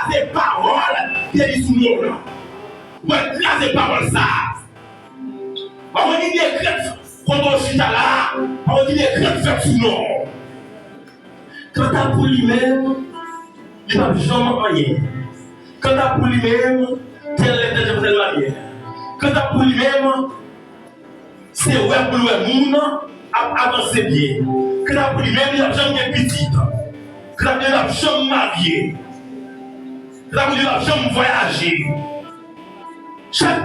écraser parole qui est sous nous. Vous écraser parole ça. On dit des crêtes quand on chita là, on dit des crêtes faites sous nous. Quant à pour lui-même, il n'a jamais rien. Quant à pour lui-même, tel est déjà de la manière. Quant à pour lui-même, c'est ouais pour le monde à avancer bien. Quant à pour lui-même, il n'a jamais petit. Quant à pour lui-même, il n'a jamais marié. Quant à pour lui-même, il n'a jamais voyagé. Chaque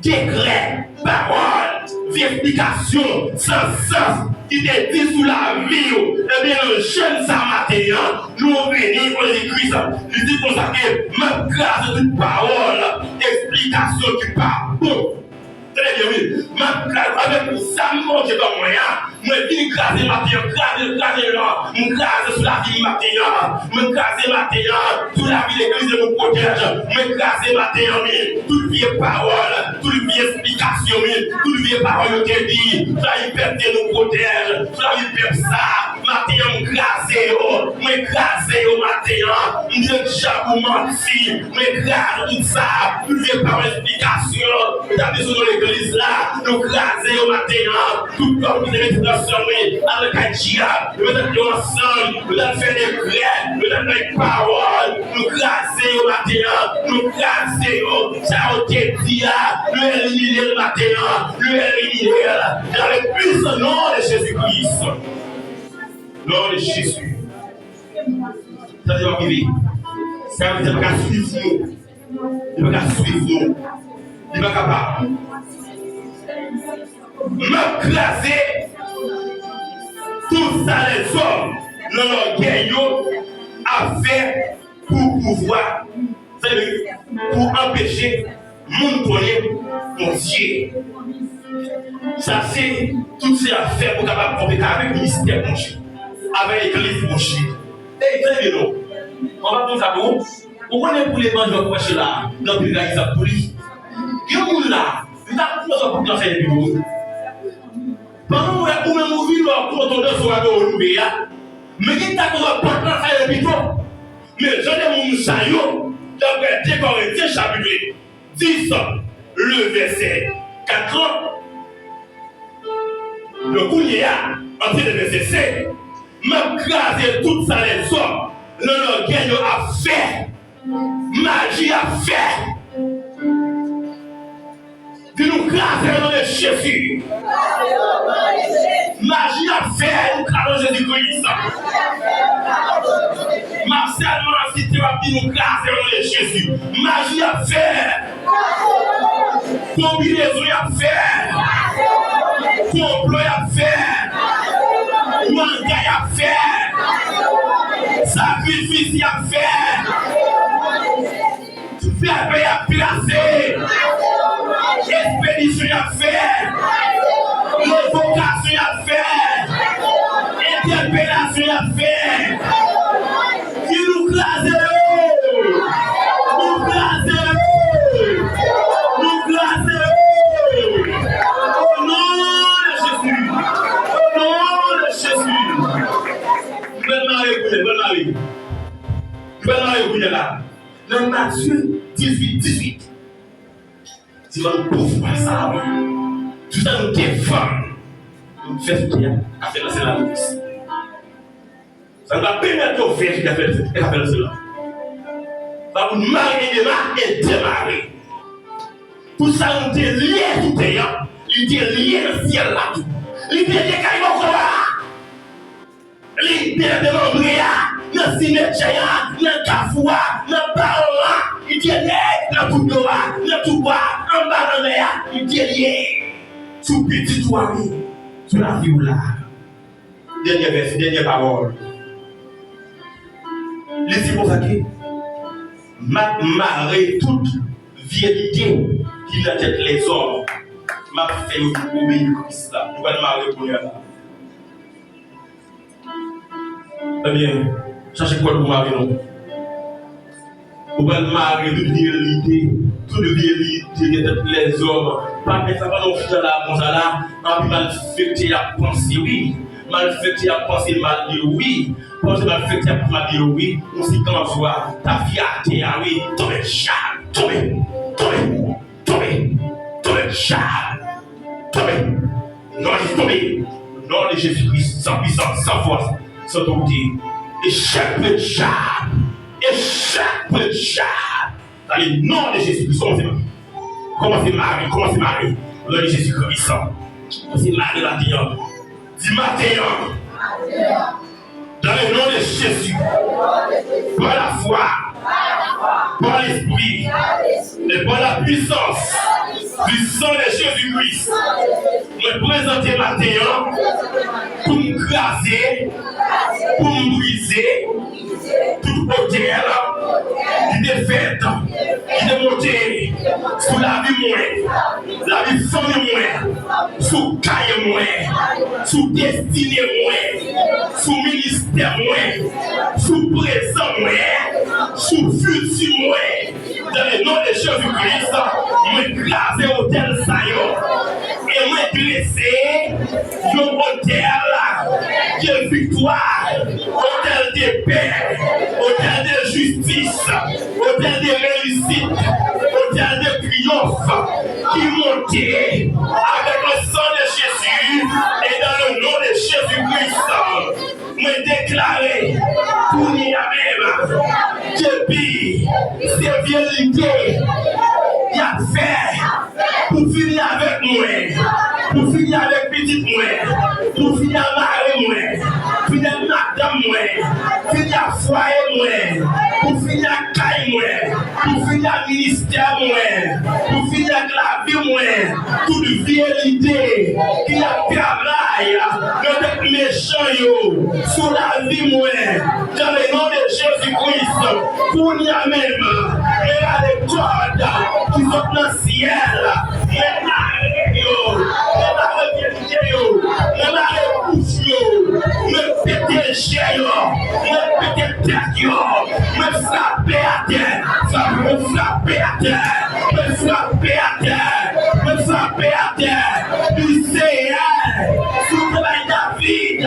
décret, parole, vérification, sans sens, qui te dit sous la vie, eh bien, le jeune Samaritain, nous venons pour l'église, nous disons pour ça que, même grâce à toute parole, explication qui parle, bon, très bien, oui, même grâce avec ça, mon Dieu, dans moyen, moi, je viens craser matin, craser là, me craser sur la vie matin, me craser matin, sur la vie de l'église de mon protège, me craser matin, toute vieille parole, toute vieille explication, toute vieille parole qui est dit, ça y perd nous protège, ça y perd ça, matin, me craser au matin, me déjà pour mentir, me craser tout ça, toute vieille parole explication, t'as besoin de l'église là, nous craser au matin, tout comme vous avez avec un diable, nous allons ensemble, nous allons faire des prières, nous allons faire des paroles, nous craser au matin, nous craser ça au dit, nous éliminer le matin, nous éliminer dans le puissant nom de Jésus-Christ. Nom de Jésus. Ça c'est arrivé. Ça veut dire qu'il suivre nous. Il va suivre nous. Il va capable. M'écraser tout ça les hommes dans l'orgueil a fait pour pouvoir, pour empêcher mon connaître mon Dieu. Ça c'est tout ces affaires pour capable compter avec le ministère mon Dieu, avec l'église mon Dieu. Et très bien, on va prendre ça pour vous. On connaît pour les gens qui vont prêcher là, dans le pays ça pour lui. Qui est là? Il a pour nous faire des vidéos. Pendant que vous même vivez pour entendre sur la vie, mais qui t'a pas faire des vidéos. Mais je dis mon saillot, d'après 2 Corinthiens chapitre 10, le verset 4. Le Kounia, en train de verset 5, m'a crasé tout ça les hommes, l'orgueil a fait, magie a fait. Tu nous craser dans le Jésus. Magie a fait, nous crasons Jésus-Christ. Marcel m'a cité, nous craser dans le Jésus. Magie a fait. Combinaison a fait. Complot a fait. Manga a fait. Sacrifice a fait. Verbe a placé. Expédition a fait. L'évocation a fait. Interpellation a fait. Qui nous classe nous classe nous classe au nom de Jésus. Au nom de Jésus. Bonne Marie, là. Dans Matthieu 18. Si vous ne pouvez pas ça, tout ça nous défend. Nous faisons bien à faire cela. Ça ne va pas permettre aux filles à faire cela. Ça va vous marier et démarrer. Tout ça nous est lié tout ayant. Il est lié le ciel là tout. Il est lié quand il va voir. Il est de l'Andréa. Dans le cimetière, dans le cafoua, dans le baron, il est lié dans tout le bois, dans tout bois, en bas dans le mer, il est lié. Sous petit toit, sur la vie là. Dernier verset, dernière parole. Laissez pour ça que m'a marré toute vérité qui n'a tête les hommes. M'a fait obéir Christ là. Nous allons marrer pour là. Eh bien, cherchez quoi pour marrer non? Vous allez marrer toute vérité qui n'a tête les hommes. Pas que ça va nous faire là, comme ça là. En plus, mal fêté à penser oui. Mal fêté à penser mal dire oui. Quand je vais faire pour ma vie, oui, on s'y quand voit ta fierté, ah oui, tombez, char, tombez, char, tombez. Non, il tombé. Non, de Jésus-Christ, sans puissance, sans force, sans autorité. Échappe le char, échappe le char. Dans le nom de Jésus-Christ, commencez Marie, au nom de Jésus-Christ. C'est Marie Matéon. Dis Matéon. Dans le nom de Jésus, par la foi, par l'esprit et par la puissance du sang de Jésus-Christ, me présenter Matéon pour me craser, pour me briser tout hôtel qui est fait, qui est monté sous la vie la vie famille sous caille sous destinée sous ministère sous présent sous futur dans le nom de Jésus-Christ, me craser hôtel Sayon et me dresser un hôtel de victoire, hôtel de paix, hôtel de justice, hôtel de réussite, hôtel de triomphe qui montait avec le sang de Jésus et dans le nom de Jésus-Christ. Me déclarer pour y même depuis ces vérités il a fait pour finir avec moi, pour finir avec petite moi, pour finir mari moi, finir madame moi, finir foyer moi, pour finir caille moi, pour finir ministère moi, pour finir la vie moi, toute vérité qui a travaillé de méchant yo sur la vie moi, dans le nom de Jésus-Christ, pour y même et à l'école qui sont dans le ciel, et la yo, et la vérité yo, et la bouche yo, me péter chien yo, me péter tête yo, me frapper à terre, me frapper à terre, me frapper à terre, me frapper à terre, du Seigneur, sous la David,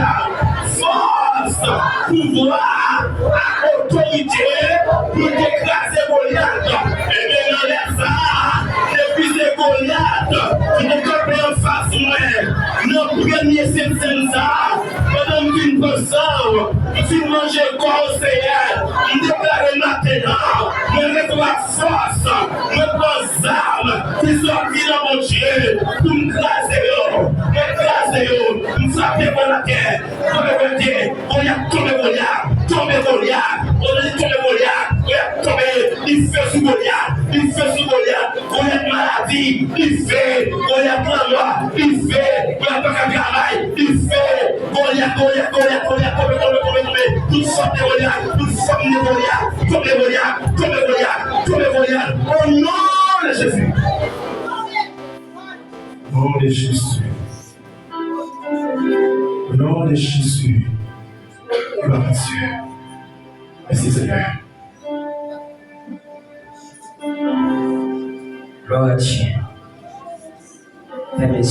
force, pouvoir, autorité, pour écraser Goliath, et bien ça, depuis ces Goliath, qui ne campent en face moi, le premier c'est ça, pendant qu'une personne, si manger corps au Seigneur, je déclare maintenant, me mettre la force, me prends armes, qui sont dans mon Dieu, pour me craser, me frapper par la terre, tomber Goliath, on dit tomber Goliath, tomber, il fait sous Goliath, Goliath maladie, il fait, Goliath la loi, il fait, Goliath pas qu'à travail, il fait, Goliath, tomber, toute sorte de Goliath, toute forme de Goliath, au nom de Jésus. Au nom de Jésus. Au nom de Jésus. Gloire à Dieu. Merci Seigneur. Gloire à Dieu.